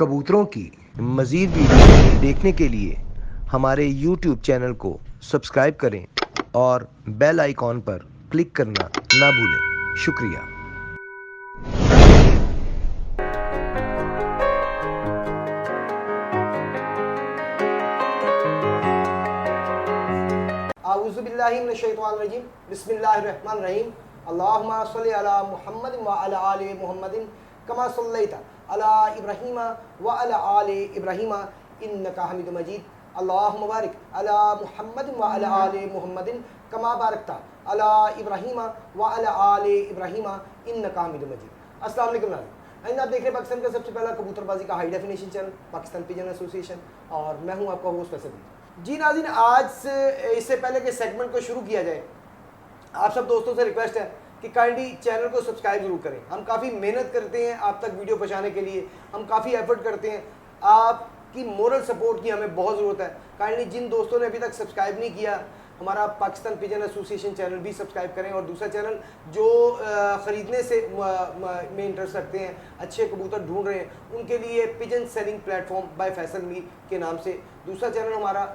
कबूतरों की मज़ीद वीडियो देखने के लिए हमारे YouTube चैनल को सब्सक्राइब करें और बेल आइकॉन पर क्लिक करना ना भूलें। शुक्रिया। आऊज़ुबिल्लाहि मिनश्शैतानिर्रजीम बिस्मिल्लाहिर्रहमानिर्रहीम अल्लाहुम्मा सल्लि अला मुहम्मद व अला आलि मुहम्मदिन कमा सल्लैता अला इब्राहीम व अला आलि इब्राहीम इन्नका हमीदुम मजीद अल्लाहुम्मा बारिक अला मुहम्मद व अला आलि मुहम्मदिन कमा बारकता अला इब्राहीम व अला आलि इब्राहीम इन्नका हमीदुम मजीद। अस्सलाम वालेकुम नाज़रीन, आप देख रहे हैं पाकिस्तान का सबसे पहला कबूतरबाजी का high definition channel Pakistan pigeon association और मैं हूं आपका होस्ट फैसल। जी नाज़रीन, आज से इससे पहले कि सेगमेंट को शुरू किया जाए, आप सब दोस्तों से रिक्वेस्ट है कि काइंडली चैनल को सब्सक्राइब जरूर करें। हम काफ़ी मेहनत करते हैं आप तक वीडियो पहुंचाने के लिए, हम काफ़ी एफर्ट करते हैं, आपकी मोरल सपोर्ट की हमें बहुत ज़रूरत है। काइंडली जिन दोस्तों ने अभी तक सब्सक्राइब नहीं किया, हमारा पाकिस्तान पिजन एसोसिएशन चैनल भी सब्सक्राइब करें, और दूसरा चैनल जो ख़रीदने से में इंटरेस्ट रखते हैं, अच्छे कबूतर ढूंढ रहे हैं, उनके लिए pigeon selling platform bye Faisal Mir के नाम से दूसरा चैनल हमारा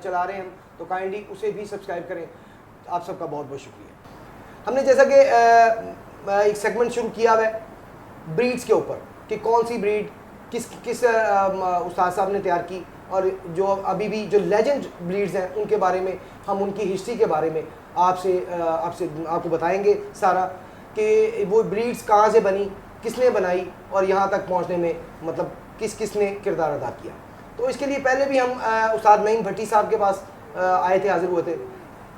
चला रहे हैं हम, तो काइंडली उसे भी सब्सक्राइब करें। आप सबका बहुत बहुत शुक्रिया। हमने जैसा कि एक सेगमेंट शुरू किया हुआ है ब्रीड्स के ऊपर कि कौन सी ब्रीड किस किस उस्ताद साहब ने तैयार की, और जो अभी भी जो लेजेंड ब्रीड्स हैं उनके बारे में, हम उनकी हिस्ट्री के बारे में आपको बताएंगे सारा, कि वो ब्रीड्स कहाँ से बनी, किसने बनाई, और यहाँ तक पहुँचने में मतलब किसने किरदार अदा किया। तो इसके लिए पहले भी हम उस्ताद नईम भट्टी साहब के पास आए थे, हाजिर हुए थे।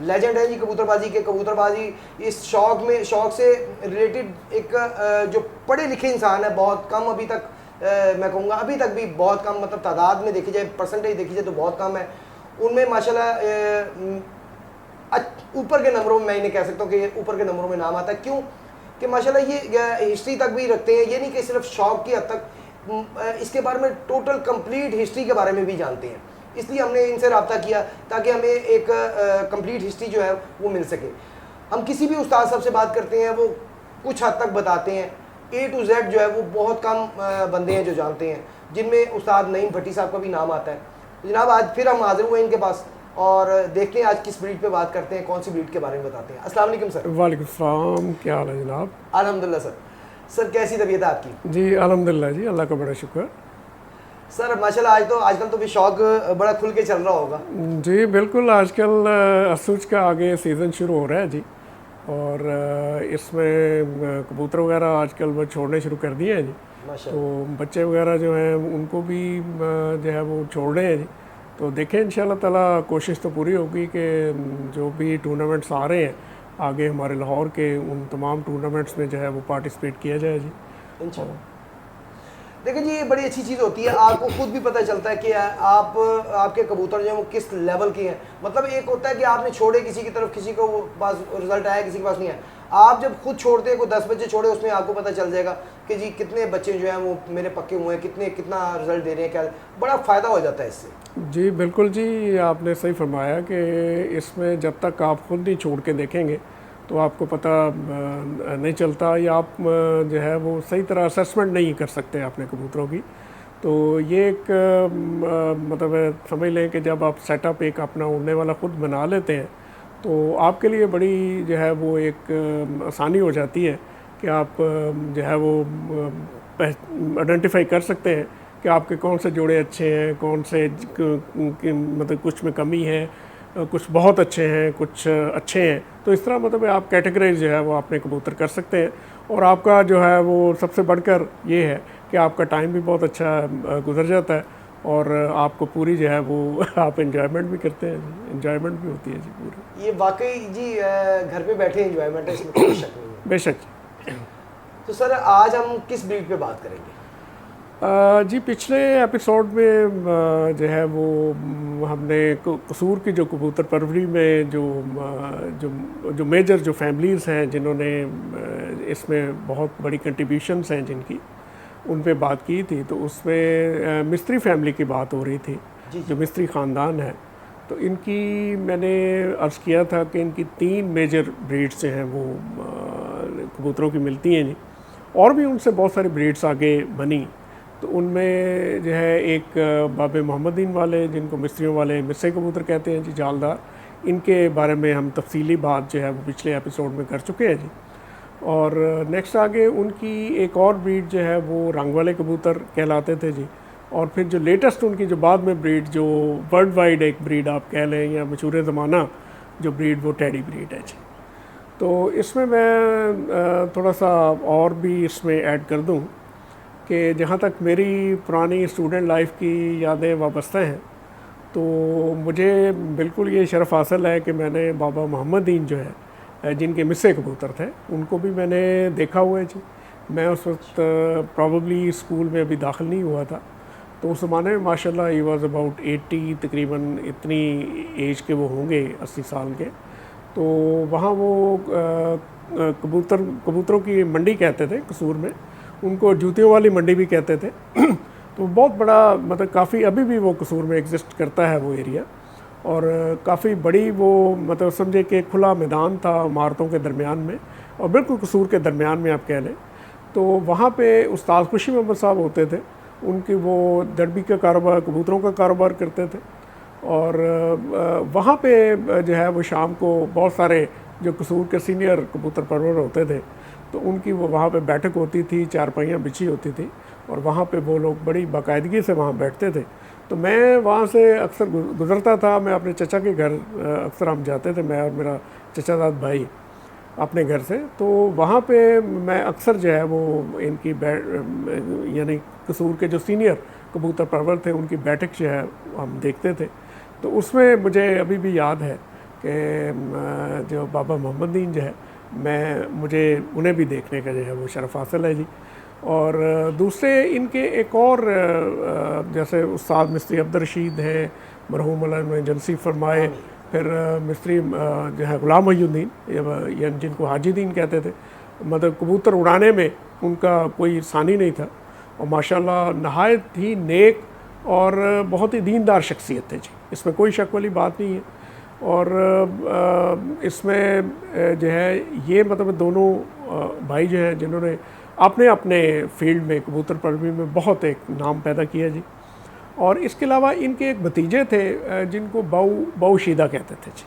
लेजेंड है जी कबूतरबाजी के। कबूतरबाजी इस शौक़ से रिलेटेड एक जो पढ़े लिखे इंसान है, बहुत कम अभी तक, मैं कहूँगा अभी तक भी बहुत कम, मतलब तादाद में देखी जाए, परसेंटेज देखी जाए तो बहुत कम है। उनमें माशाल्लाह ऊपर के नंबरों में, मैं इन्हें कह सकता हूँ कि ऊपर के नंबरों में नाम आता है। क्यों कि माशाल्लाह ये हिस्ट्री तक भी रखते हैं। ये नहीं कि सिर्फ शौक़ की हद तक, इसके बारे में टोटल कंप्लीट हिस्ट्री के बारे में भी जानते हैं। इसलिए हमने इनसे रब्ता किया ताकि हमें एक कंप्लीट हिस्ट्री जो है वो मिल सके। हम किसी भी उस्ताद साहब से बात करते हैं, वो कुछ हद तक बताते हैं, A to Z जो है वो बहुत कम बंदे हैं जो जानते हैं, जिनमें उस्ताद नईम भट्टी साहब का भी नाम आता है। तो जनाब, आज फिर हम हाजिर हुए इनके पास और देखते हैं आज किस ब्रीड पे बात करते हैं, कौन सी ब्रीड के बारे में बताते हैं। अस्सलाम वालेकुम सर। वालेकुम सलाम, क्या हाल है जनाब? अल्हम्दुलिल्लाह सर। सर कैसी तबीयत है आपकी? जी अल्हम्दुलिल्लाह जी, अल्लाह का बड़ा शुक्र। सर माशाल्लाह आजकल तो भी शौक बड़ा खुल के चल रहा होगा। जी बिल्कुल, आजकल असूज का आगे सीज़न शुरू हो रहा है जी, और इसमें कबूतर वगैरह आजकल वो छोड़ने शुरू कर दिए हैं जी। तो बच्चे वगैरह जो हैं उनको भी जो है वो छोड़ रहे हैं जी। तो देखें इंशाल्लाह ताला, कोशिश तो पूरी होगी कि जो भी टूर्नामेंट्स आ रहे हैं आगे हमारे लाहौर के, उन तमाम टूर्नामेंट्स में जो है वो पार्टिसिपेट किया जाए जी इंशाल्लाह। देखिए जी, ये बड़ी अच्छी चीज़ होती है, आपको खुद भी पता चलता है कि आपके कबूतर जो हैं वो किस लेवल के हैं। मतलब एक होता है कि आपने छोड़े किसी की तरफ, किसी को पास रिजल्ट आया, किसी के पास नहीं आया। आप जब खुद छोड़ते हैं, कोई 10 बच्चे छोड़े, उसमें आपको पता चल जाएगा कि जी कितने बच्चे जो हैं वो मेरे पक्के हुए हैं, कितना रिजल्ट दे रहे हैं, क्या बड़ा फ़ायदा हो जाता है इससे। जी बिल्कुल जी, आपने सही फरमाया कि इसमें जब तक आप खुद नहीं छोड़ के देखेंगे तो आपको पता नहीं चलता, या आप जो है वो सही तरह असेसमेंट नहीं कर सकते अपने कबूतरों की। तो ये एक मतलब समझ लें कि जब आप सेटअप एक अपना उड़ने वाला ख़ुद बना लेते हैं तो आपके लिए बड़ी जो है वो एक आसानी हो जाती है कि आप जो है वो आइडेंटिफाई कर सकते हैं कि आपके कौन से जोड़े अच्छे हैं, कौन से मतलब कुछ में कमी है, कुछ बहुत अच्छे हैं, कुछ अच्छे हैं। तो इस तरह मतलब आप कैटेगराइज जो है वो अपने कबूतर कर सकते हैं, और आपका जो है वो सबसे बढ़कर ये है कि आपका टाइम भी बहुत अच्छा गुजर जाता है, और आपको पूरी जो है वो आप एंजॉयमेंट भी करते हैं, एंजॉयमेंट भी होती है जी पूरी। ये वाकई जी घर पे बैठे एंजॉयमेंट है, इसमें कोई शक नहीं है। बेशक। तो सर आज हम किस ब्रीड पे बात करेंगे? जी पिछले एपिसोड में जो है वो हमने कसूर की जो कबूतर परवरी में जो मेजर जो फैमिलीज़ हैं जिन्होंने इसमें बहुत बड़ी कंट्रीब्यूशंस हैं जिनकी, उन पे बात की थी। तो उसमें मिस्त्री फैमिली की बात हो रही थी, जो मिस्त्री ख़ानदान है। तो इनकी मैंने अर्ज़ किया था कि इनकी 3 मेजर ब्रीड्स जो हैं वो कबूतरों की मिलती हैं जी, और भी उनसे बहुत सारी ब्रीड्स आगे बनी। तो उनमें जो है एक बाबे मोहम्मदीन वाले, जिनको मिस्त्रियों वाले मिस्से कबूतर कहते हैं जी, जालदार, इनके बारे में हम तफसीली बात जो है वो पिछले एपिसोड में कर चुके हैं जी। और नेक्स्ट आगे उनकी एक और ब्रीड जो है वो रंग वाले कबूतर कहलाते थे जी। और फिर जो लेटेस्ट उनकी जो बाद में ब्रीड, जो वर्ल्ड वाइड एक ब्रीड आप कह लें या मशहूर ज़माना जो ब्रीड, वो टेडी ब्रीड है जी। तो इसमें मैं थोड़ा सा और भी इसमें ऐड कर दूं कि जहाँ तक मेरी पुरानी स्टूडेंट लाइफ की यादें वाबस्ता हैं, तो मुझे बिल्कुल ये शरफ़ हासिल है कि मैंने बाबा मोहम्मदीन जो है, जिनके मिस्से कबूतर थे, उनको भी मैंने देखा हुआ है जी। मैं उस वक्त प्रॉबली स्कूल में अभी दाखिल नहीं हुआ था, तो उस ज़माने में माशाल्लाह ही वाज अबाउट 80, तकरीबन इतनी एज के वो होंगे, 80 साल के। तो वहाँ वो कबूतरों की मंडी कहते थे कसूर में, उनको जूतियों वाली मंडी भी कहते थे। तो बहुत बड़ा, मतलब काफ़ी अभी भी वो कसूर में एग्जिस्ट करता है वो एरिया, और काफ़ी बड़ी वो, मतलब समझे कि खुला मैदान था इमारतों के दरमियान में, और बिल्कुल कसूर के दरमियान में आप कह लें। तो वहाँ पे उस्ताद खुशी मोहम्मद साहब होते थे, उनकी वो दरबी का कारोबार, कबूतरों का कारोबार करते थे। और वहाँ पे जो है वो शाम को बहुत सारे जो कसूर के सीनियर कबूतर परवर होते थे, तो उनकी वो वहाँ पे बैठक होती थी, चारपाइयाँ बिछी होती थी, और वहाँ पे वो लोग बड़ी बाकायदगी से वहाँ बैठते थे। तो मैं वहाँ से अक्सर गुज़रता था, मैं अपने चचा के घर अक्सर हम जाते थे, मैं और मेरा चचाजाद भाई अपने घर से। तो वहाँ पे मैं अक्सर जो है वो इनकी यानी कसूर के जो सीनियर कबूतर परवर थे, उनकी बैठक जो है हम देखते थे। तो उसमें मुझे अभी भी याद है कि जो बाबा मोहम्मदीन जो है, मुझे उन्हें भी देखने का जो है वो शरफ़ हासिल है जी। और दूसरे इनके एक और जैसे उस्ताद मिस्त्री अब्दुल रशीद हैं, मरहूम अल्लाह जलसी फरमाए, फिर मिस्त्री जो है ग़ुलाम मोहिउद्दीन, यानी जिनको हाजी दीन कहते थे, मतलब कबूतर उड़ाने में उनका कोई सानी नहीं था, और माशाल्लाह नहायत ही नेक और बहुत ही दीनदार शख्सियत थे जी, इसमें कोई शक वाली बात नहीं है। और इसमें जो है ये मतलब दोनों भाई जो हैं, जिन्होंने अपने अपने फील्ड में कबूतर परवरी में बहुत एक नाम पैदा किया जी। और इसके अलावा इनके एक भतीजे थे जिनको बाऊशीदा कहते थे जी।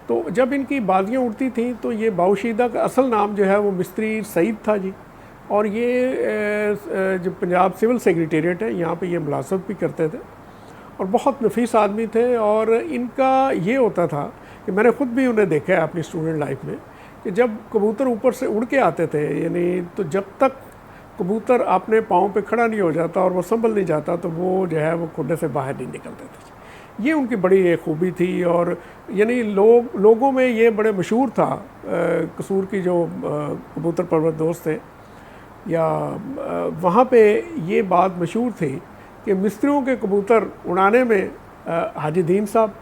तो जब इनकी बाजियाँ उड़ती थीं तो ये बाऊशीदा का असल नाम जो है वो मिस्त्री सईद था जी। और ये जो पंजाब सिविल सेक्रेटेरिएट है, यहाँ पे ये मुलाजमत भी करते थे, और बहुत नफीस आदमी थे। और इनका ये होता था कि मैंने ख़ुद भी उन्हें देखा है अपनी स्टूडेंट लाइफ में, कि जब कबूतर ऊपर से उड़ के आते थे, यानी तो जब तक कबूतर अपने पाँव पे खड़ा नहीं हो जाता और वो संभल नहीं जाता, तो वो जो है वो खुडे से बाहर नहीं निकलते थे। ये उनकी बड़ी एक खूबी थी। और यानी लोगों में ये बड़े मशहूर था, कसूर की जो कबूतर परवर दोस्त थे, या वहाँ पे ये बात मशहूर थी कि मिस्त्रियों के कबूतर उड़ाने में हाजी दीन साहब,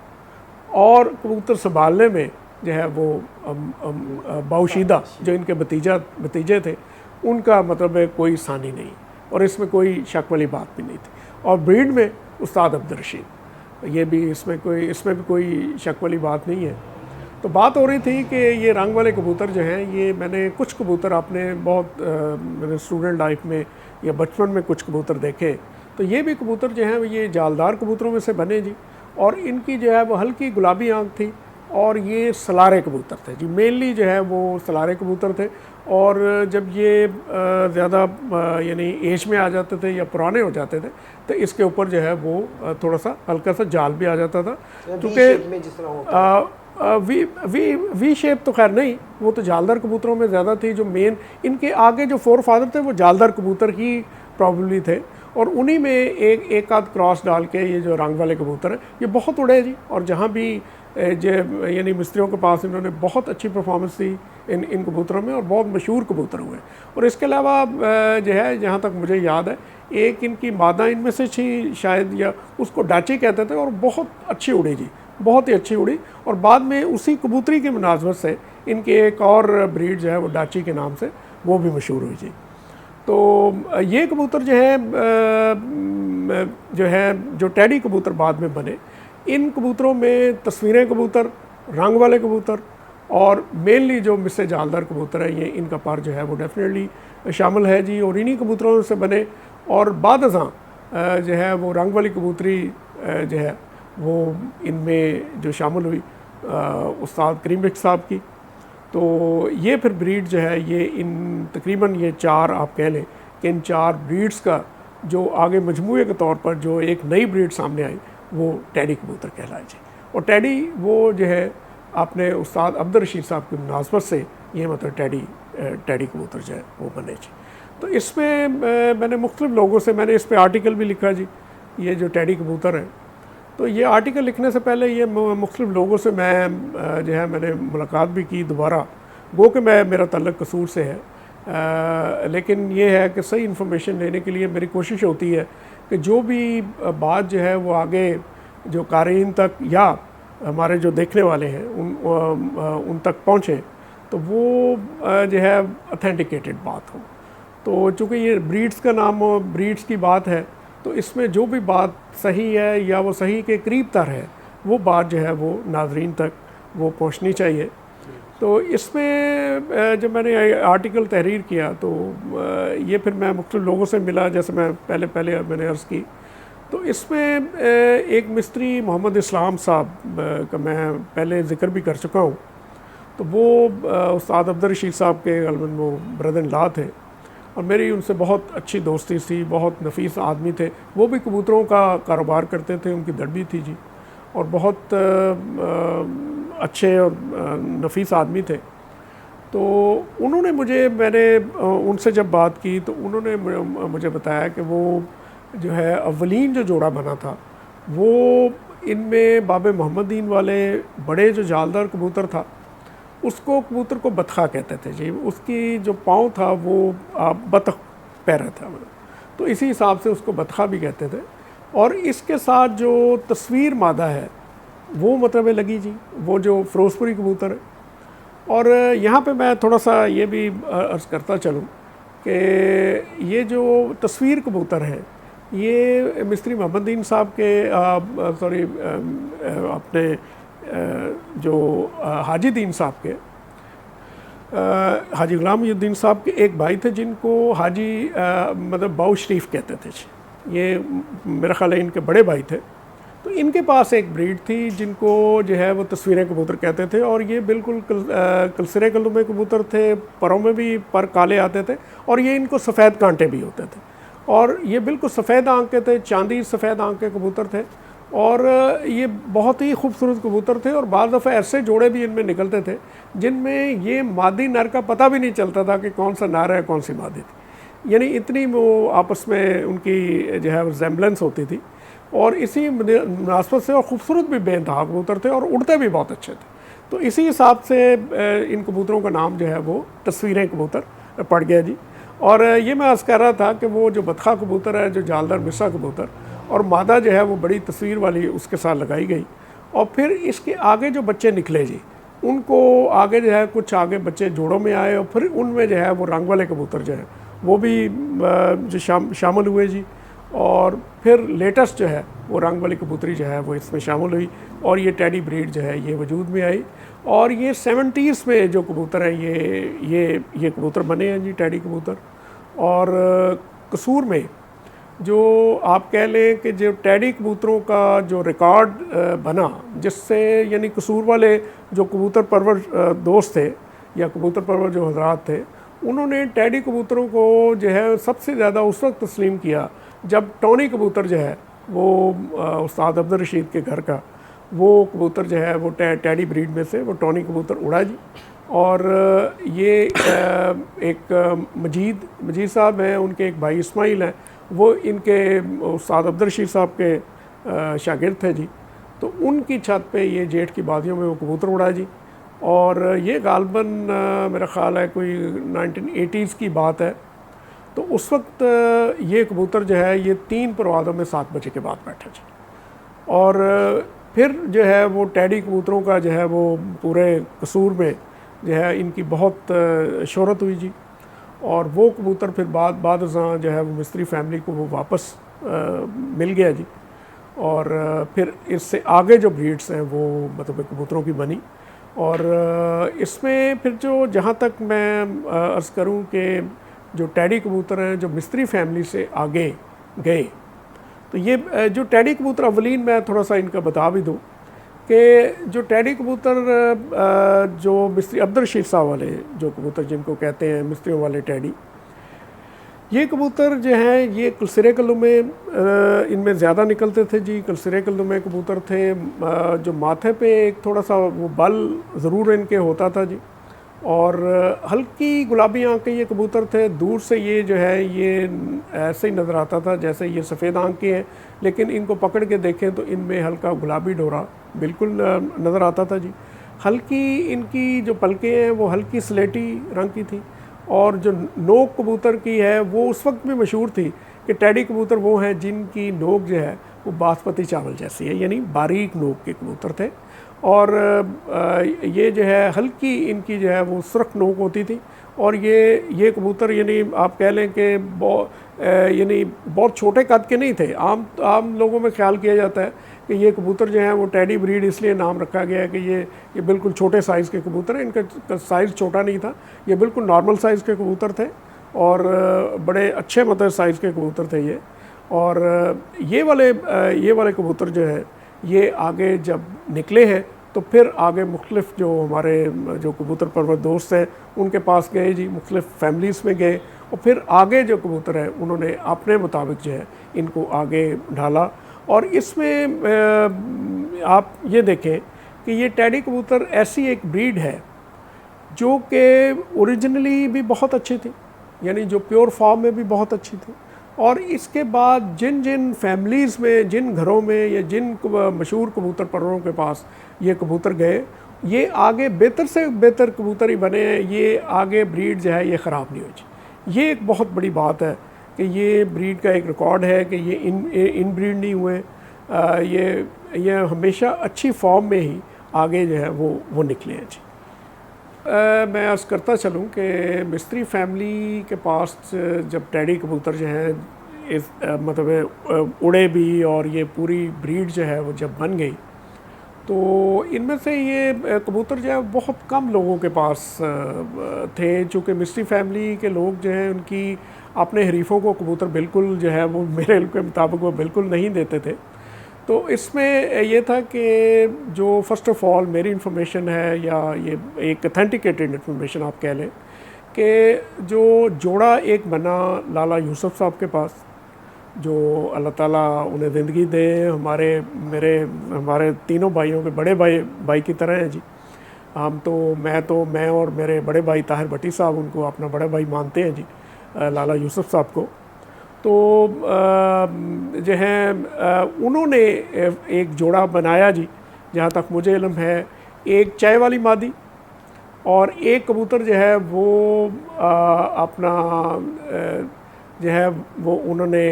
और कबूतर संभालने में जो है वो बाऊशीदा, जो इनके भतीजे थे, उनका मतलब है कोई सानी नहीं, और इसमें कोई शक वाली बात भी नहीं थी। और ब्रीड में उस्ताद अब्दुल रशीद, ये भी इसमें भी कोई शक वाली बात नहीं है। तो बात हो रही थी कि ये रंग वाले कबूतर जो हैं, ये मैंने कुछ कबूतर आपने बहुत मेरे स्टूडेंट लाइफ में या बचपन में कुछ कबूतर देखे, तो ये भी कबूतर जो हैं ये जालदार कबूतरों में से बने जी। और इनकी जो है वो हल्की गुलाबी आँख थी, और ये सलारे कबूतर थे जी, मेनली जो है वो सलारे कबूतर थे। और जब ये ज़्यादा यानी एज में आ जाते थे या पुराने हो जाते थे, तो इसके ऊपर जो है वो थोड़ा सा हल्का सा जाल भी आ जाता था, क्योंकि वी शेप तो खैर नहीं, वो तो जालदार कबूतरों में ज़्यादा थी। जो मेन इनके आगे जो फोर फादर थे वो जालदार कबूतर ही प्रॉब्ली थे, और उन्हीं में एक आध क्रॉस डाल के ये जो रंग वाले कबूतर हैं ये बहुत उड़े जी। और जहाँ भी यानी मिस्त्रियों के पास इन्होंने बहुत अच्छी परफॉर्मेंस दी इन कबूतरों में, और बहुत मशहूर कबूतर हुए। और इसके अलावा जो है, जहाँ तक मुझे याद है, एक इनकी मादा इनमें से थी शायद, या उसको डाची कहते थे, और बहुत अच्छी उड़ी जी, बहुत ही अच्छी उड़ी। और बाद में उसी कबूतरी की मुनासबत से इनकी एक और ब्रीड जो है वो डाची के नाम से वो भी मशहूर हुई जी। तो ये कबूतर जो है जो टेडी कबूतर बाद में बने, इन कबूतरों में तस्वीरें कबूतर, रंग वाले कबूतर, और मेनली जो मिस्से जालदार कबूतर है, ये इनका पार जो है वो डेफिनेटली शामिल है जी। और इन्हीं कबूतरों से बने। और बाद अज़ां जो है वो रंग वाली कबूतरी जो है वो इनमें जो शामिल हुई उस्ताद करीम बेग साहब की। तो ये फिर ब्रीड जो है ये इन तकरीबन ये 4 आप कह लें कि इन 4 ब्रीड्स का जो आगे मजमूए के तौर पर जो एक नई ब्रीड सामने आई वो टैडी कबूतर कहलाए जी। और टैडी वो जो है आपने उस्ताद अब्दुल रशीद साहब की मुनासबत से ये मतलब टैडी कबूतर जो है वो बने जी। तो इसमें मैंने मुख्तलिफ लोगों से मैंने इस पर आर्टिकल भी लिखा जी, ये जो टैडी कबूतर है। तो ये आर्टिकल लिखने से पहले ये मुख्तलिफ लोगों से मैं जो है मैंने मुलाकात भी की दोबारा, गो कि मेरा तल्लुक़ कसूर से है, लेकिन ये है कि सही इन्फॉर्मेशन लेने के लिए मेरी कोशिश होती है कि जो भी बात जो है वो आगे जो क़ारीन तक या हमारे जो देखने वाले हैं उन तक पहुँचे तो वो जो है ऑथेंटिकेटेड बात हो। तो चूँकि ये ब्रीड्स का नाम ब्रीड्स की बात है तो इसमें जो भी बात सही है या वो सही के करीब तर है वो बात जो है वो नाजरीन तक वो पहुंचनी चाहिए। तो इसमें जब मैंने आर्टिकल तहरीर किया तो ये फिर मैं मुख्तलिफ लोगों से मिला, जैसे मैं पहले मैंने अर्ज़ की। तो इसमें एक मिस्त्री मोहम्मद इस्लाम साहब का मैं पहले ज़िक्र भी कर चुका हूँ। तो वो उस्ताद अब्दुल रशीद साहब के गलबन वो ब्रदर इन लॉ थे और मेरी उनसे बहुत अच्छी दोस्ती थी, बहुत नफीस आदमी थे। वो भी कबूतरों का कारोबार करते थे, उनकी दड़बी थी जी, और बहुत अच्छे और नफीस आदमी थे। तो उन्होंने मैंने उनसे जब बात की तो उन्होंने मुझे बताया कि वो जो है अव्वलीन जो जोड़ा बना था वो इनमें बाबे मोहम्मदीन वाले बड़े जो जालदार कबूतर था उसको कबूतर को बतखा कहते थे जी। उसकी जो पाँव था वो बतख पैरा था, तो इसी हिसाब से उसको बतखा भी कहते थे। और इसके साथ जो तस्वीर मादा है वो मतलब लगी जी, वो जो फ़िरोज़पुरी कबूतर है। और यहाँ पे मैं थोड़ा सा ये भी अर्ज़ करता चलूँ कि ये जो तस्वीर कबूतर है ये मिस्त्री मोहम्मदीन साहब के सॉरी अपने जो हाजी दीन साहब के हाजी गुलामुद्दीन साहब के एक भाई थे जिनको हाजी मतलब बाऊ शरीफ कहते थे। ये मेरा ख्याल है इनके बड़े भाई थे। तो इनके पास एक ब्रीड थी जिनको जो है वो तस्वीरें कबूतर कहते थे और ये बिल्कुल कलसरे कलमे कबूतर थे, परों में भी पर काले आते थे और ये इनको सफ़ेद कांटे भी होते थे और ये बिल्कुल सफ़ेद आँख के थे, चांदी सफ़ेद आँख के कबूतर थे और ये बहुत ही खूबसूरत कबूतर थे। और बाज़ दफ़ा ऐसे जोड़े भी इनमें निकलते थे जिनमें ये मादी नर का पता भी नहीं चलता था कि कौन सा नर है कौन सी मादी थी, यानी इतनी वो आपस में उनकी जो है रिजेम्बलेंस होती थी। और इसी मुनासबत से और ख़ूबसूरत भी बेइंतहा कबूतर थे और उड़ते भी बहुत अच्छे थे। तो इसी हिसाब से इन कबूतरों का नाम जो है वो तस्वीरें कबूतर पड़ गया जी। और ये मैं अर्ज़ कर रहा था कि वो जो बतखा कबूतर है, जो जालदार मिस्सा कबूतर, और मादा जो है वो बड़ी तस्वीर वाली उसके साथ लगाई गई। और फिर इसके आगे जो बच्चे निकले जी, उनको आगे जो है कुछ आगे बच्चे जोड़ों में आए और फिर उनमें जो है वो रंग वाले कबूतर जो है वो भी जो शामिल हुए जी। और फिर लेटेस्ट जो है वो रंग वाली कबूतरी जो है वो इसमें शामिल हुई और ये टैडी ब्रीड जो है ये वजूद में आई। और ये 70s में जो कबूतर हैं ये कबूतर बने हैं जी, टैडी कबूतर। और कसूर में जो आप कह लें कि जो टैडी कबूतरों का जो रिकॉर्ड बना, जिससे यानी कसूर वाले जो कबूतर परवर दोस्त थे या कबूतर परवर जो हजरात थे, उन्होंने टैडी कबूतरों को जो है सबसे ज़्यादा उस वक्त तस्लीम किया जब टॉनी कबूतर जो है वो उस्ताद अब्दुल रशीद के घर का वो कबूतर जो है वो टैडी ब्रीड में से वो टॉनी कबूतर उड़ा जी। और ये एक मजीद साहब हैं, उनके एक भाई इस्माइल हैं, वो इनके उस्ताद अब्दुल रशीद साहब के शागिर्द थे जी। तो उनकी छत पे ये जेठ की बादियों में वो कबूतर उड़ा जी। और ये गालबन मेरा ख़्याल है कोई 1980s की बात है। तो उस वक्त ये कबूतर जो है ये 3 परवाज़ों में 7 बजे के बाद बैठा जी। और फिर जो है वो टैडी कबूतरों का जो है वो पूरे कसूर में जो है इनकी बहुत शोहरत हुई जी। और वो कबूतर फिर बाद जो है वो मिस्त्री फैमिली को वो वापस मिल गया जी। और फिर इससे आगे जो ब्रीड्स हैं वो मतलब कबूतरों की बनी। और इसमें फिर जो जहाँ तक मैं अर्ज़ करूँ कि जो टैडी कबूतर हैं जो मिस्त्री फैमिली से आगे गए। तो ये जो टैडी कबूतर अवलीन मैं थोड़ा सा इनका बता भी दूँ कि जो टैडी कबूतर जो मिस्त्री अब्दुल रशीद साहब वाले जो कबूतर जिनको कहते हैं मिस्त्रियों वाले टैडी, ये कबूतर जो हैं ये कलसिरे कल्लू में इनमें ज़्यादा निकलते थे जी। कलसिरे कल्लू में कबूतर थे जो माथे पे एक थोड़ा सा वो बल ज़रूर इनके होता था जी, और हल्की गुलाबी आँख के ये कबूतर थे। दूर से ये जो है ये ऐसे ही नज़र आता था जैसे ये सफ़ेद आँख के हैं, लेकिन इनको पकड़ के देखें तो इनमें हल्का गुलाबी डोरा बिल्कुल नज़र आता था जी। हल्की इनकी जो पलकें हैं वो हल्की स्लेटी रंग की थी, और जो नोक कबूतर की है वो उस वक्त भी मशहूर थी कि टैडी कबूतर वो हैं जिनकी नोक जो है वो बासमती चावल जैसी है, यानी बारीक नोक के कबूतर थे। और ये जो है हल्की इनकी जो है वो सुर्ख नोक होती थी, और ये कबूतर यानी आप कह लें कि यानी बहुत छोटे कद के नहीं थे। आम लोगों में ख्याल किया जाता है कि ये कबूतर जो है वो टैडी ब्रीड इसलिए नाम रखा गया है कि ये बिल्कुल छोटे साइज़ के कबूतर हैं। इनका साइज़ छोटा नहीं था, ये बिल्कुल नॉर्मल साइज़ के कबूतर थे, और बड़े अच्छे मतलब साइज़ के कबूतर थे ये। और ये वाले कबूतर जो है ये आगे जब निकले हैं तो फिर आगे मुख्तलिफ जो हमारे जो कबूतर परवर दोस्त हैं उनके पास गए जी, मुख्तलिफ फैमिलीज़ में गए, और फिर आगे जो कबूतर हैं उन्होंने अपने मुताबिक जो है इनको आगे ढाला। और इसमें आप ये देखें कि ये टैडी कबूतर ऐसी एक ब्रीड है जो कि ओरिजिनली भी बहुत अच्छी थी, यानी जो प्योर फॉर्म में भी बहुत अच्छी थी, और इसके बाद जिन जिन फैमिलीज़ में, जिन घरों में या जिन मशहूर कबूतर परवरों के पास ये कबूतर गए, ये आगे बेहतर से बेहतर कबूतर ही बने हैं। ये आगे ब्रीड जो है ये ख़राब नहीं हुई। ये एक बहुत बड़ी बात है कि ये ब्रीड का एक रिकॉर्ड है कि ये इन ब्रीड नहीं हुए, ये हमेशा अच्छी फॉर्म में ही आगे जो है वो निकले हैं जी। मैं अर्ज़ करता चलूँ कि मिस्त्री फैमिली के पास जब टैडी कबूतर जो है इस मतलब उड़े भी, और ये पूरी ब्रीड जो है वो जब बन गई, तो इनमें से ये कबूतर जो है बहुत कम लोगों के पास थे। चूँकि मिस्त्री फैमिली के लोग जो हैं उनकी अपने हरीफ़ों को कबूतर बिल्कुल जो है वो मेरे इल्म के मुताबिक वो बिल्कुल नहीं देते थे। तो इसमें ये था कि जो फ़र्स्ट ऑफ़ ऑल मेरी इन्फॉर्मेशन है, या ये एक ऑथेंटिकेटेड इन्फॉर्मेशन आप कह लें, कि जो जोड़ा एक बना लाला यूसुफ साहब के पास, जो अल्लाह ताला उन्हें ज़िंदगी दे, हमारे तीनों भाइयों के बड़े भाई की तरह हैं जी। मैं और मेरे बड़े भाई ताहिर भट्टी साहब उनको अपना बड़ा भाई मानते हैं जी, लाला यूसुफ साहब को। तो जो है उन्होंने एक जोड़ा बनाया जी, जहाँ तक मुझे इल्म है, एक चाय वाली मादी और एक कबूतर जो है वो अपना जो है वो उन्होंने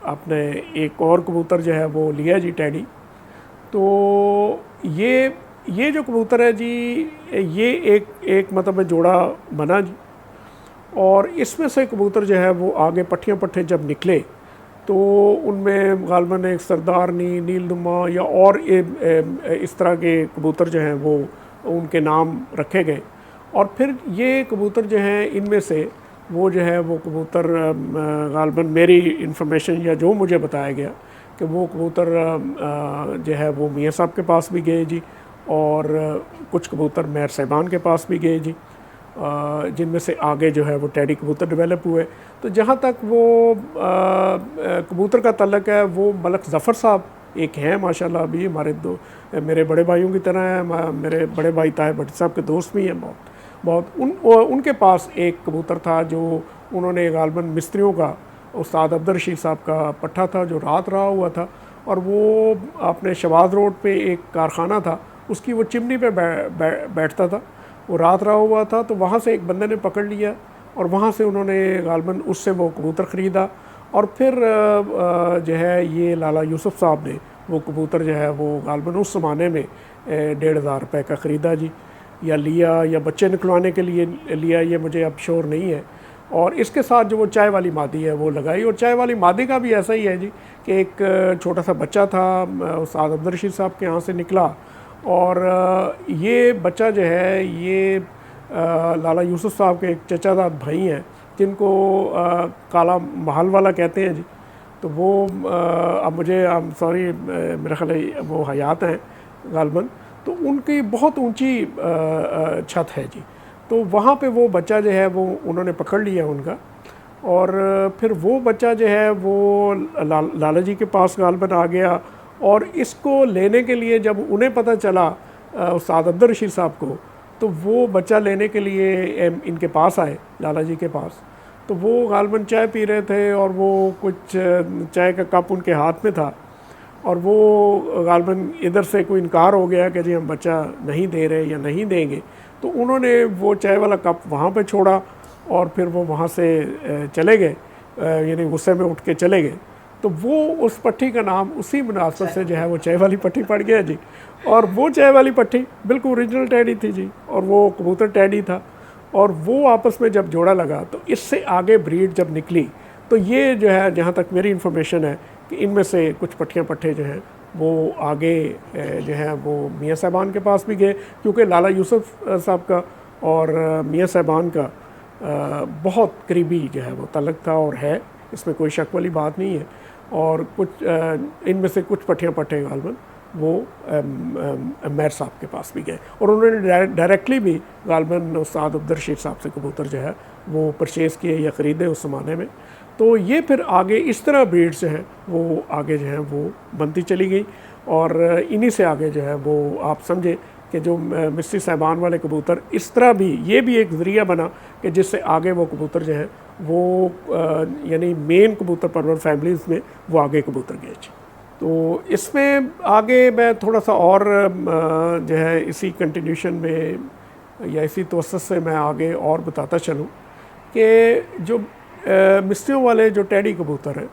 अपने एक और कबूतर जो है वो लिया जी टैडी। तो ये जो कबूतर है जी, ये एक मतलब जोड़ा बना जी, और इसमें से कबूतर जो है वो आगे पट्टे जब निकले तो उनमें गालबन एक सरदारनी, नीलनुमा या और इस तरह के कबूतर जो हैं वो उनके नाम रखे गए। और फिर ये कबूतर जो हैं इनमें से वो जो है वो कबूतर गालबन मेरी इन्फॉर्मेशन या जो मुझे बताया गया कि वो कबूतर जो है वो मियाँ साहब के पास भी गए जी, और कुछ कबूतर मेहर साहिबान के पास भी गए जी, जिनमें से आगे जो है वो टैडी कबूतर डेवलप हुए। तो जहाँ तक वो कबूतर का तल्लक है, वो मलक ज़फ़र साहब एक हैं माशाल्लाह, अभी हमारे मेरे बड़े भाइयों की तरह हैं, मेरे बड़े भाई ताहिर भट्टी साहब के दोस्त भी हैं बहुत। उनके पास एक कबूतर था जो उन्होंने गालबन मिस्त्रियों का, उस्ताद अब्दुल रशीद साहब का पट्ठा था जो रात रहा हुआ था, और वो अपने शवाज़ रोड पे एक कारखाना था, उसकी वो चिमनी पे बैठता था, वो रात रहा हुआ था। तो वहाँ से एक बंदे ने पकड़ लिया और वहाँ से उन्होंने गालबन उससे वो कबूतर ख़रीदा, और फिर जो है ये लाला यूसुफ साहब ने वो कबूतर जो है वो गालबन उस ज़माने में 1500 रुपये का ख़रीदा जी, या लिया या बच्चे निकलवाने के लिए लिया, ये मुझे अब श्योर नहीं है। और इसके साथ जो वो चाय वाली मादी है वो लगाई, और चाय वाली मादी का भी ऐसा ही है जी कि एक छोटा सा बच्चा था, उस्ताद अब्दुल रशीद साहब के यहाँ से निकला, और ये बच्चा जो है ये लाला यूसुफ साहब के एक चचाजाद भाई हैं, जिनको काला महल वाला कहते हैं जी, तो वो अब मुझे सॉरी मेरा ख्याल है वो हयात हैं गालबन, तो उनकी बहुत ऊंची छत है जी। तो वहाँ पे वो बच्चा जो है वो उन्होंने पकड़ लिया उनका, और फिर वो बच्चा जो है वो लाला जी के पास गालबन आ गया, और इसको लेने के लिए जब उन्हें पता चला उस्ताद अब्दुल रशीद साहब को, तो वो बच्चा लेने के लिए इनके पास आए, लाला जी के पास। तो वो गालबन चाय पी रहे थे और वो कुछ चाय का कप उनके हाथ में था, और वो गालबन इधर से कोई इनकार हो गया कि जी हम बच्चा नहीं दे रहे या नहीं देंगे। तो उन्होंने वो चाय वाला कप वहाँ पे छोड़ा और फिर वो वहाँ से चले गए, यानी गुस्से में उठ के चले गए। तो वो उस पट्टी का नाम उसी मुनासबत से जो है वो चाय वाली पट्टी पड़ गया जी। और वो चाय वाली पट्टी बिल्कुल ओरिजिनल टैडी थी जी, और वो कबूतर टैडी था, और वो आपस में जब जोड़ा लगा तो इससे आगे ब्रीड जब निकली, तो ये जो है जहाँ तक मेरी इन्फॉर्मेशन है कि इनमें से कुछ पट्टियाँ पट्टे जो हैं वो आगे जो है वो मियाँ साहबान के पास भी गए, क्योंकि लाला यूसुफ साहब का और मियाँ साहबान का बहुत करीबी जो है वो तल्लुक़ था और है, इसमें कोई शक वाली बात नहीं है। और कुछ इनमें से कुछ पट्टियाँ पट्टे गालबन वो मेयर साहब के पास भी गए, और उन्होंने डायरेक्टली भी गालबन उस्ताद अब्दुल रशीद साहब से कबूतर जो है वो परचेज़ किए या ख़रीदे उस ज़माने में। तो ये फिर आगे इस तरह ब्रीड्स जो हैं वो आगे जो है वो बनती चली गई, और इन्हीं से आगे जो है वो आप समझे कि जो मिस्त्री साहबान वाले कबूतर, इस तरह भी ये भी एक ज़रिया बना कि जिससे आगे वो कबूतर जो हैं वो यानी मेन कबूतर परवर फैमिलीज़ में वो आगे कबूतर गए। तो इसमें आगे मैं थोड़ा सा और जो है इसी कंटिन्यूशन में या इसी तवस्सुत से मैं आगे और बताता चलूँ कि जो मिस्त्रियों वाले जो टैडी कबूतर हैं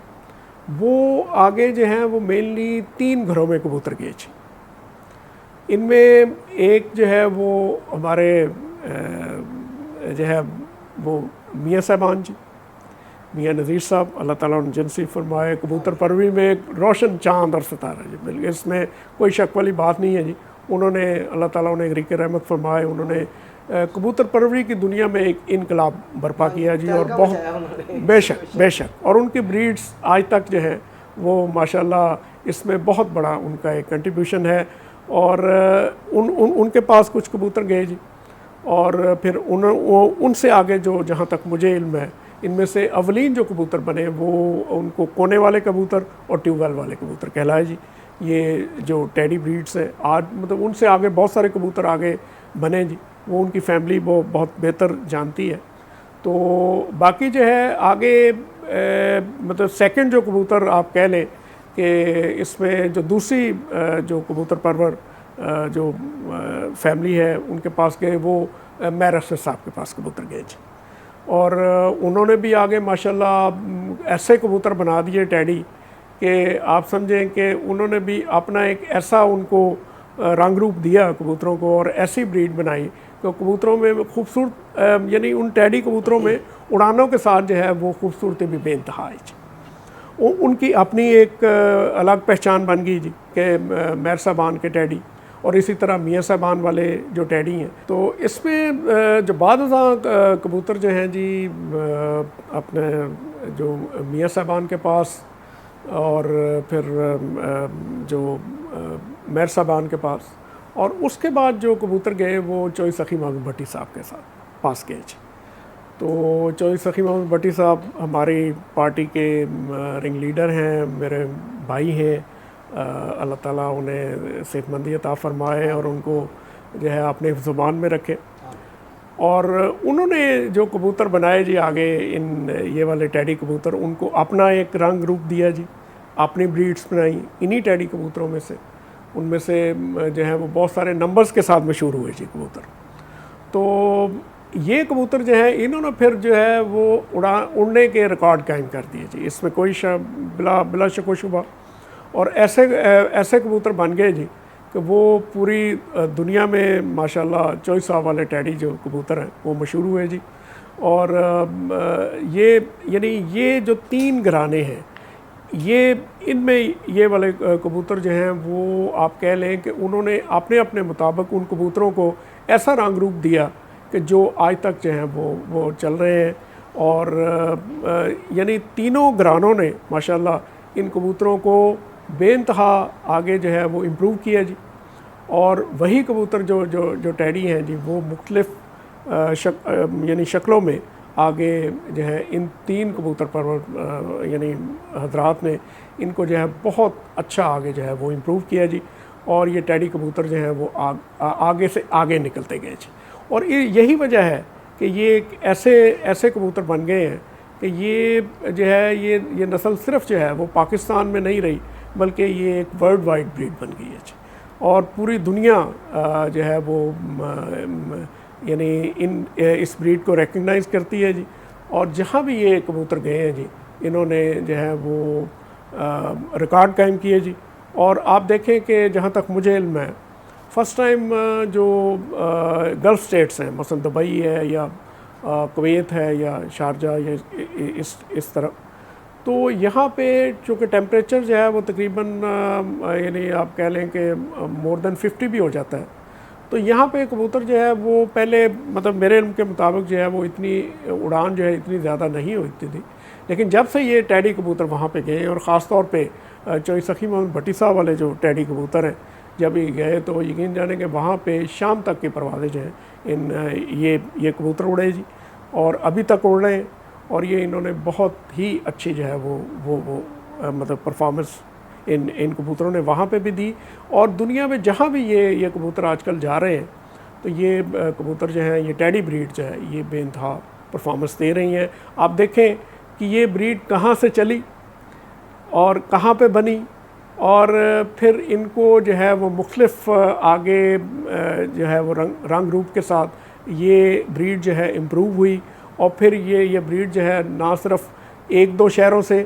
वो आगे जो हैं वो मेनली 3 घरों में कबूतर गए। इनमें एक जो है वो हमारे जो है वो मियाँ साहबान जी, मियाँ नज़ीर साहब, अल्लाह ताला उन्हें जन्नत नसीब फरमाए, कबूतर परवरी में एक रोशन चांद और सितारा जी, बिल्कुल इसमें कोई शक वाली बात नहीं है जी। उन्होंने अल्लाह ताला उन्हें रिक रहमत फरमाए, उन्होंने कबूतर परवरी की दुनिया में एक इनकलाब बर्पा किया जी, और बहुत बेशक और उनकी ब्रीड्स आज तक जो है वो माशाल्लाह इसमें बहुत बड़ा उनका एक कंट्रीब्यूशन है। और उनके पास कुछ कबूतर गए जी, और फिर उनसे आगे जो जहाँ तक मुझे इल्म है इनमें से अवलीन जो कबूतर बने वो उनको कोने वाले कबूतर और ट्यूबवेल वाले कबूतर कहलाए जी। ये जो टैडी ब्रीड्स है आज मतलब उनसे आगे बहुत सारे कबूतर आगे बने जी, वो उनकी फैमिली वो बहुत बेहतर जानती है। तो बाकी जो है आगे मतलब सेकंड जो कबूतर आप कह लें कि इसमें जो दूसरी जो कबूतर परवर जो फैमिली है उनके पास गए वो मेयर अरशद साहब के पास कबूतर गए जी, और उन्होंने भी आगे माशाल्लाह ऐसे कबूतर बना दिए टैडी कि आप समझें कि उन्होंने भी अपना एक ऐसा उनको रंग रूप दिया कबूतरों को, और ऐसी ब्रीड बनाई कि कबूतरों में खूबसूरत यानी उन टैडी कबूतरों में उड़ानों के साथ जो है वो खूबसूरती भी बेइंतहा है जी। उनकी अपनी एक अलग पहचान बन गई जी कि मेयर साहबान के टैडी, और इसी तरह मियाँ साहबान वाले जो टैडी हैं। तो इसमें जो बाद कबूतर जो हैं जी अपने जो मियाँ साहबान के पास और फिर जो मेयर साहबान के पास, और उसके बाद जो कबूतर गए वो चौधरी सखी महमूद भट्टी साहब के साथ पास गए जी। तो चौधरी सखी महमूद भट्टी साहब हमारी पार्टी के रिंग लीडर हैं, मेरे भाई हैं, अल्लाह ताला उन्हें सेहतमंदी अता फरमाए और उनको जो है अपने ज़ुबान में रखे। और उन्होंने जो कबूतर बनाए जी आगे इन ये वाले टैडी कबूतर, उनको अपना एक रंग रूप दिया जी, अपनी ब्रीड्स बनाई इन्हीं टैडी कबूतरों में से। उनमें से जो है वो बहुत सारे नंबर्स के साथ मशहूर हुए जी कबूतर। तो ये कबूतर जो है इन्होंने फिर जो है वो उड़ने के रिकॉर्ड कायम कर दिए जी, इसमें कोई बिला शक व शुबा। और ऐसे कबूतर बन गए जी कि वो पूरी दुनिया में माशाल्लाह चौधरी साहब वाले टैडी जो कबूतर हैं वो मशहूर हुए जी। और ये यानी ये जो 3 घराने हैं ये इनमें ये वाले कबूतर जो हैं वो आप कह लें कि उन्होंने अपने अपने मुताबिक उन कबूतरों को ऐसा रंग रूप दिया कि जो आज तक जो हैं वो चल रहे हैं। और यानी तीनों घरानों ने माशाल्लाह इन कबूतरों को बेइंतहा आगे जो है वो इम्प्रूव किया जी। और वही कबूतर जो जो जो टैडी हैं जी, वो मुख्तलिफ यानी शक्लों में आगे जो है इन तीन कबूतर परवर यानी हजरात ने इनको जो है बहुत अच्छा आगे जो है वो इम्प्रूव किया जी। और ये टैडी कबूतर जो है वो आगे से आगे निकलते गए जी। और यही वजह है कि ये एक ऐसे कबूतर बन गए हैं कि ये जो है ये नस्ल सिर्फ जो है वो पाकिस्तान में नहीं रही, बल्कि ये एक वर्ल्ड वाइड ब्रीड बन गई है जी। और पूरी दुनिया जो है वो यानी इस ब्रीड को रिकग्नाइज़ करती है जी। और जहाँ भी ये कबूतर गए हैं जी, इन्होंने जो है वो रिकॉर्ड कायम किए जी। और आप देखें कि जहाँ तक मुझे इल्म है, फ़र्स्ट टाइम जो गल्फ़ स्टेट्स हैं, मसलन दुबई है या कुवैत है या शारजा या इस तरफ, तो यहाँ पे चूँकि टेम्परेचर जो है वो तकरीबन यानी आप कह लें कि मोर देन 50 भी हो जाता है। तो यहाँ पे कबूतर जो है वो पहले मतलब मेरे इल्म के मुताबिक जो है वो इतनी उड़ान जो है इतनी ज़्यादा नहीं होती थी। लेकिन जब से ये टैडी कबूतर वहाँ पे गए, और ख़ास तौर पे चौधरी सखी मोहम्मद भट्टी साहब वाले जो टैडी कबूतर हैं, जब ये गए तो यकीन जाने कि वहाँ पे शाम तक की परवाज़ें जो हैं ये कबूतर उड़े जी, और अभी तक उड़ रहे हैं। और ये इन्होंने बहुत ही अच्छी जो है वो मतलब परफॉर्मेंस इन कबूतरों ने वहाँ पे भी दी। और दुनिया में जहाँ भी ये कबूतर आजकल जा रहे हैं, तो ये कबूतर जो है, ये टैडी ब्रीड जो है, ये बेइंतहा परफॉर्मेंस दे रही हैं। आप देखें कि ये ब्रीड कहाँ से चली और कहाँ पे बनी, और फिर इनको जो है वो मुख्तलिफ आगे जो है वो रंग रूप के साथ ये ब्रीड जो है इम्प्रूव हुई। और फिर ये ब्रीड जो है ना सिर्फ एक दो शहरों से,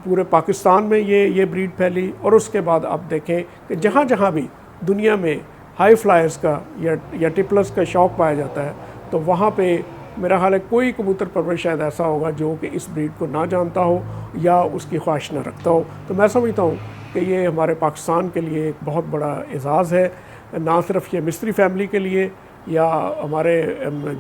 पूरे पाकिस्तान में ये ब्रीड फैली। और उसके बाद आप देखें कि जहाँ जहाँ भी दुनिया में हाई फ्लायर्स का या टिपलर्स का शौक़ पाया जाता है, तो वहाँ पे मेरा ख्याल है कोई कबूतर परवर शायद ऐसा होगा जो कि इस ब्रीड को ना जानता हो या उसकी ख्वाहिश ना रखता हो। तो मैं समझता हूँ कि ये हमारे पाकिस्तान के लिए एक बहुत बड़ा एजाज़ है, ना सिर्फ ये मिस्त्री फैमिली के लिए या हमारे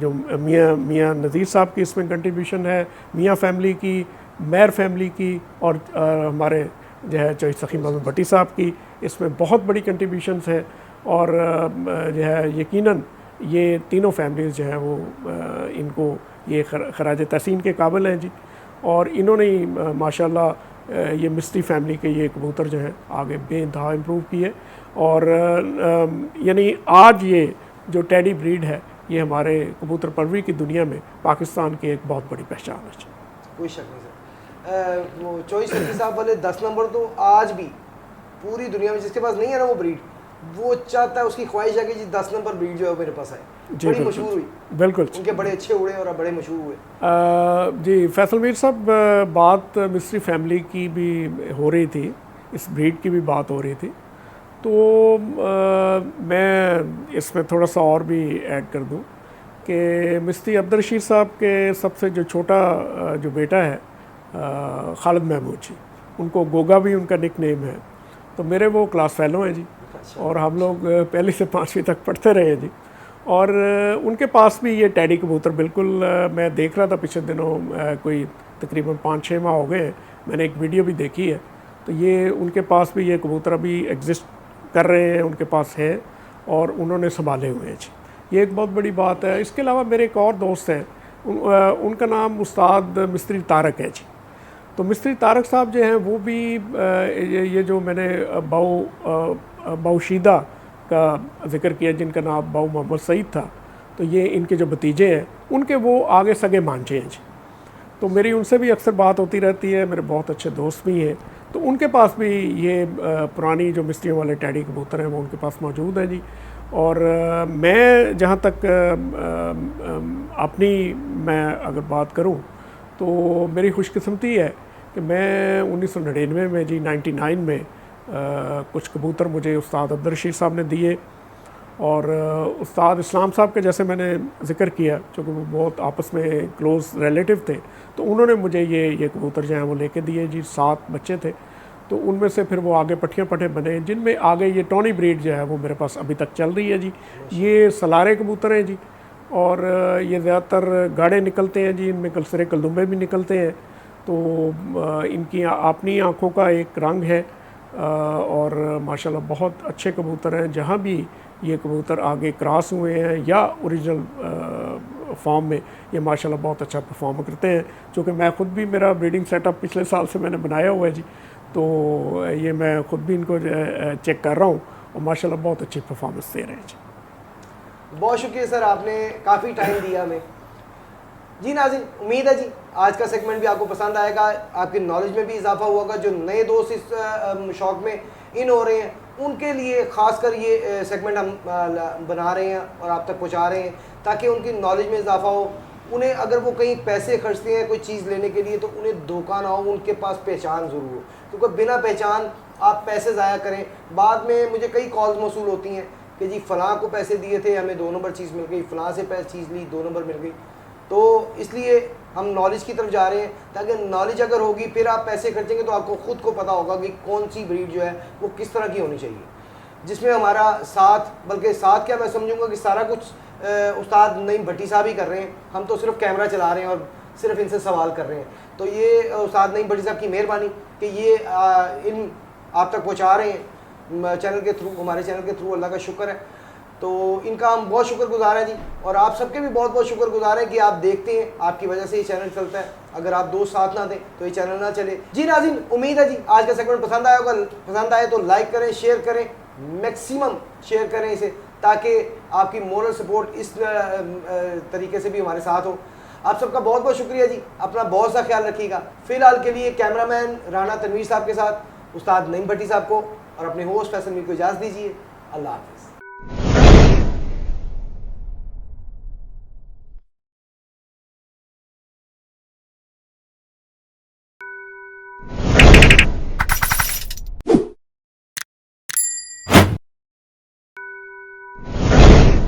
जो मियाँ नज़ीर साहब की इसमें कंट्रीब्यूशन है, मियाँ फैमिली की, मैर फैमिली की, और हमारे जो है चौधरी सखी मोहम्मद भट्टी साहब की इसमें बहुत बड़ी कंट्रीब्यूशंस है। और जो है यकीनन ये तीनों फैमिलीज़ जो हैं वो इनको ये खराज तहसीन के काबिल हैं जी। और इन्होंने ही माशाल्लाह ये मिस्त्री फैमिली के ये कबूतर जो हैं आगे बेइंतहा इम्प्रूव किए। और यानी आज ये जो टैडी ब्रीड है, ये हमारे कबूतर परवरी की दुनिया में पाकिस्तान की एक बहुत बड़ी पहचान है। कोई शक नहीं सर। वो चौधरी सखी साहब वाले 10 नंबर तो आज भी पूरी दुनिया में जिसके पास नहीं है ना वो ब्रीड, वो चाहता है, उसकी ख्वाहिश है कि जी 10 नंबर ब्रीड जो है मेरे पास है। बड़ी मशहूर हुई, बिल्कुल, उनके बड़े अच्छे उड़े और बड़े मशहूर हुए। जी फैसल मीर साहब, बात मिस्त्री फैमिली की भी हो रही थी, इस ब्रीड की भी बात हो रही थी, तो मैं इसमें थोड़ा सा और भी ऐड कर दूं कि मिस्त्री अब्दुल रशीद साहब के सबसे जो छोटा जो बेटा है खालिद महमूद जी, उनको गोगा भी उनका निक नेम है। तो मेरे वो क्लास फेलो हैं जी, और हम लोग पहली से 5वीं तक पढ़ते रहे जी। और उनके पास भी ये टैडी कबूतर बिल्कुल मैं देख रहा था पिछले दिनों, कोई तकरीबन 5-6 माह हो गए, मैंने एक वीडियो भी देखी है। तो ये उनके पास भी ये कबूतर अभी एग्जिस्ट कर रहे हैं, उनके पास है और उन्होंने संभाले हुए हैं जी। ये एक बहुत बड़ी बात है। इसके अलावा मेरे एक और दोस्त हैं, उनका नाम उस्ताद मिस्त्री तारक है जी। तो मिस्त्री तारक साहब जो हैं वो भी ये जो मैंने बाऊशीदा का जिक्र किया, जिनका नाम बाऊ मोहम्मद सईद था, तो ये इनके जो भतीजे हैं उनके वो आगे सगे मांझे हैं जी। तो मेरी उनसे भी अक्सर बात होती रहती है, मेरे बहुत अच्छे दोस्त भी हैं। तो उनके पास भी ये पुरानी जो मिस्त्रियों वाले टैडी कबूतर हैं वो उनके पास मौजूद हैं जी। और मैं जहाँ तक अपनी मैं अगर बात करूँ तो मेरी खुशकिस्मती है कि मैं 1999 में जी 99 में कुछ कबूतर मुझे उस्ताद अब्दुल रशीद साहब ने दिए। और उस्ताद इस्लाम साहब के जैसे मैंने ज़िक्र किया, चूँकि वो बहुत आपस में क्लोज़ रिलेटिव थे, तो उन्होंने मुझे ये कबूतर जो हैं वो लेके दिए जी। 7 बच्चे थे, तो उनमें से फिर वो आगे पट्टियाँ पट्टे बने, जिनमें आगे ये टॉनी ब्रीड जो है वो मेरे पास अभी तक चल रही है जी। ये सलारे कबूतर हैं जी, और ये ज़्यादातर गाढ़े निकलते हैं जी, इनमें कलसरे कलदुम्बे भी निकलते हैं। तो इनकी अपनी आँखों का एक रंग है और माशाल्लाह बहुत अच्छे कबूतर हैं। जहाँ भी ये कबूतर आगे क्रॉस हुए हैं या ओरिजिनल फॉर्म में, ये माशाल्लाह बहुत अच्छा परफॉर्म करते हैं। चूँकि मैं ख़ुद भी, मेरा ब्रीडिंग सेटअप पिछले साल से मैंने बनाया हुआ है जी, तो ये मैं ख़ुद भी इनको चेक कर रहा हूँ और माशाल्लाह बहुत अच्छी परफॉर्मेंस दे रहे हैं जी। बहुत शुक्रिया सर, आपने काफ़ी टाइम दिया हमें जी। नाज़रीन, उम्मीद है जी आज का सेगमेंट भी आपको पसंद आएगा, आपकी नॉलेज में भी इजाफा होगा। जो नए दोस्त इस शौक़ में इन हो रहे हैं उनके लिए ख़ासकर ये सेगमेंट हम बना रहे हैं और आप तक पहुंचा रहे हैं ताकि उनकी नॉलेज में इजाफा हो। उन्हें अगर वो कहीं पैसे खर्चते हैं कोई चीज़ लेने के लिए तो उन्हें धोखा ना हो, उनके पास पहचान ज़रूर हो, क्योंकि बिना पहचान आप पैसे ज़ाया करें, बाद में मुझे कई कॉल्स मौसूल होती हैं कि जी फ़लाँ को पैसे दिए थे, हमें 2 नंबर चीज़ मिल गई, फ़लाँ से चीज़ ली 2 नंबर मिल गई। तो इसलिए हम नॉलेज की तरफ जा रहे हैं, ताकि नॉलेज अगर होगी फिर आप पैसे खर्चेंगे तो आपको ख़ुद को पता होगा कि कौन सी ब्रीड जो है वो किस तरह की होनी चाहिए, जिसमें हमारा साथ, बल्कि साथ क्या मैं समझूंगा कि सारा कुछ उस्ताद नईम भट्टी साहब ही कर रहे हैं। हम तो सिर्फ कैमरा चला रहे हैं और सिर्फ इनसे सवाल कर रहे हैं। तो ये उस्ताद नईम भट्टी साहब की मेहरबानी कि ये इन आप तक पहुँचा रहे हैं चैनल के थ्रू, हमारे चैनल के थ्रू, अल्लाह का शुक्र है। तो इनका हम बहुत शुक्रगुजार हैं जी, और आप सबके भी बहुत बहुत शुक्रगुजार हैं कि आप देखते हैं, आपकी वजह से ये चैनल चलता है। अगर आप दोस्त साथ ना दें तो ये चैनल ना चले जी। नाज़रीन, उम्मीद है जी आज का सेगमेंट पसंद आया होगा। पसंद आए तो लाइक करें, शेयर करें, मैक्सिमम शेयर करें इसे, ताकि आपकी मोरल सपोर्ट इस तरीके से भी हमारे साथ हो। आप सबका बहुत बहुत शुक्रिया जी, अपना बहुत सा ख्याल रखिएगा। फ़िलहाल के लिए कैमरामैन राना तनवीर साहब के साथ उस्ताद नईम भट्टी साहब को और अपने होस्ट फैसल मीर को इजाज़त दीजिए। अल्लाह हाफ़िज़।